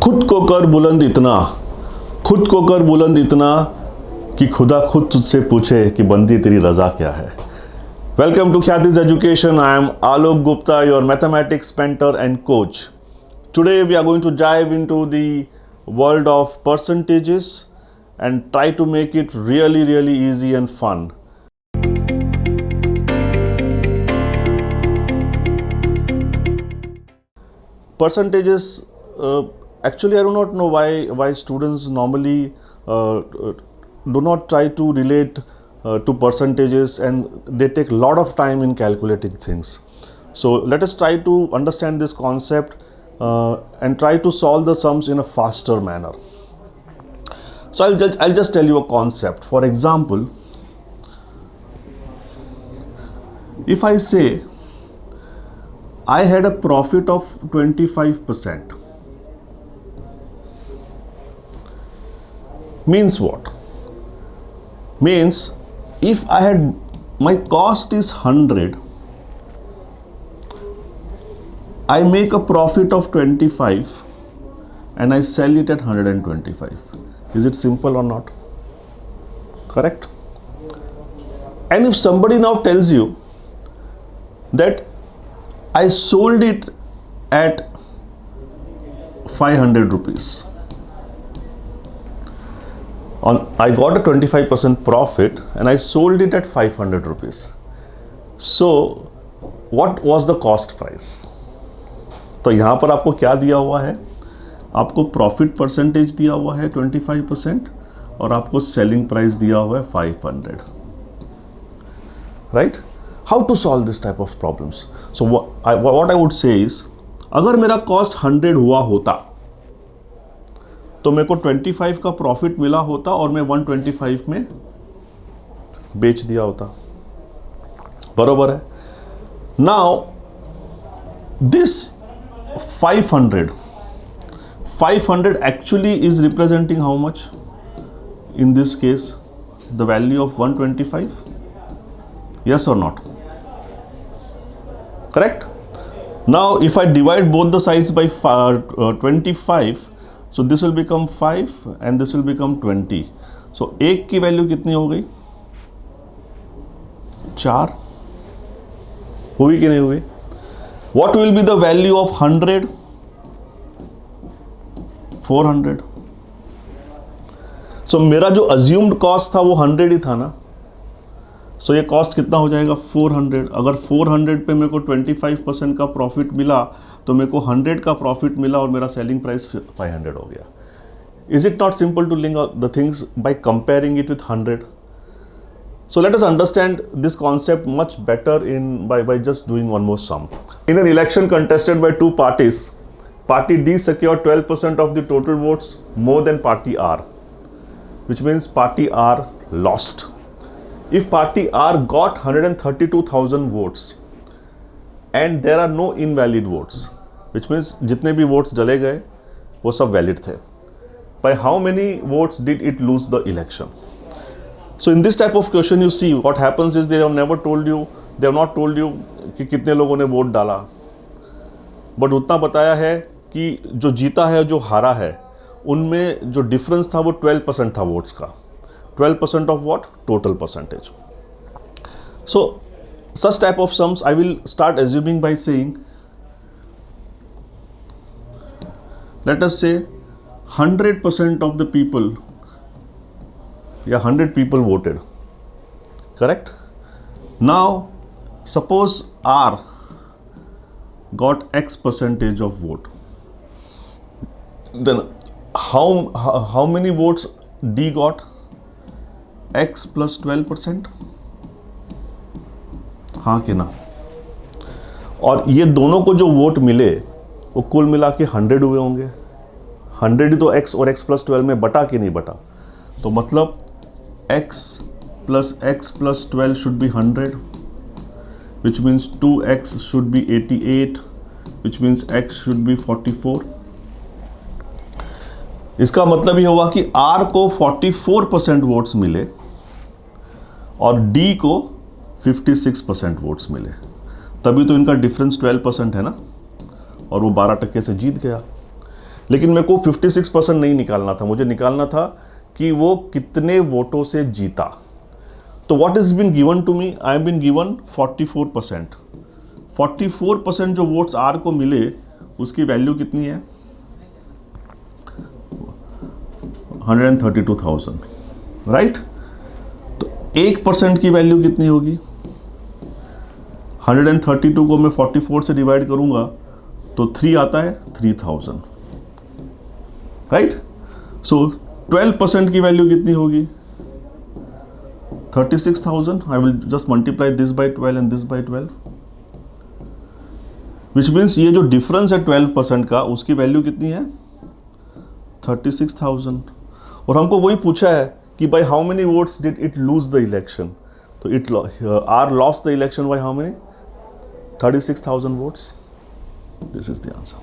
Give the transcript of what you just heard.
खुद को कर बुलंद इतना, खुद को कर बुलंद इतना कि खुदा खुद तुझसे पूछे कि बंदी तेरी रजा क्या है। Welcome to Khyatij education. I am Alok Gupta, your mathematics mentor and coach. Today we are going to dive into the world of percentages and try to make it really easy and fun. Percentages, actually I do not know why students normally do not try to relate to percentages, and they take a lot of time in calculating things. So let us try to understand this concept and try to solve the sums in a faster manner. So I'll just tell you a concept. For example, if I say I had a profit of 25%, means what? Means if I had, my cost is 100, I make a profit of 25 and I sell it at 125. Is it simple or not? Correct? And if somebody now tells you that I sold it at 500 rupees. I got a 25% profit and I sold it at 500 rupees. So what was the cost price? तो यहाँ पर आपको क्या दिया हुआ है? आपको profit percentage दिया हुआ है 25% और आपको सेलिंग प्राइस दिया हुआ है 500. Right? How to solve this type of problems? So what I would say is, अगर मेरा कॉस्ट 100 हुआ होता तो मेरे को 25 का प्रॉफिट मिला होता और मैं 125 में बेच दिया होता. बरोबर है? Now this 500 actually is representing how much? In this case, the value of 125. Yes or not? Correct? Now if I divide both the sides by 25, so this will become 5 and this will become 20. So एक की value कितनी हो गई? 4. हुई कि नहीं हुई? What will be the value of 100? 400. So मेरा जो assumed cost था वो 100 ही था ना. So ये कॉस्ट कितना हो जाएगा? 400. अगर 400 पे मेरे को 25% का प्रॉफिट मिला तो मेरे को 100 का प्रॉफिट मिला और मेरा सेलिंग प्राइस 500 हो गया. Is it not simple to link the things by comparing it with 100? So let us understand this concept much better by just doing one more sum. In an election contested by two parties, Party D secured 12% of the total votes more than Party R, which means Party R lost. If Party R got 132,000 votes and there are no invalid votes, which means जितने भी votes डले गए वो सब valid थे. By how many votes did it lose the election? So in this type of question, you see what happens is they have not told you कि कितने लोगों ने वोट डाला, बट उतना बताया है कि जो जीता है जो हारा है उनमें जो डिफरेंस था वो 12% था वोट्स का. 12% of what? Total percentage. So such type of sums I will start assuming by saying, let us say 100% of the people, 100 people voted. Correct? Now suppose R got X percentage of vote. Then how many votes D got? X plus 12%. हाँ कि ना? और ये दोनों को जो vote मिले वो कुल मिला के 100 हुए होंगे. 100 ही तो X और X plus 12 में बटा कि नहीं बटा? तो मतलब X plus 12 should be 100, which means 2X should be 88, which means X should be 44. इसका मतलब ये हुआ कि R को 44% वोट्स मिले और D को 56% वोट्स मिले. तभी तो इनका डिफरेंस 12% है ना, और वो 12% से जीत गया. लेकिन मेरे को 56% नहीं निकालना था, मुझे निकालना था कि वो कितने वोटों से जीता। तो what is been given to me, I am been given 44%। 44% जो वोट्स आर को मिले उसकी वैल्यू कितनी है, 132,000, राइट। तो 1% की वैल्यू कितनी होगी, 132 को मैं 44 से डिवाइड करूंगा तो 3 आता है, 3000, राइट। सो 12% की वैल्यू कितनी होगी, 36,000। I will just multiply this by 12 and this by 12, which means ये जो डिफरेंस है 12% का, उसकी वैल्यू कितनी है, 36,000। और हमको वही पूछा है कि by how many votes did it lose the election, तो it are lost the election by how many, 36,000 votes. This is the answer.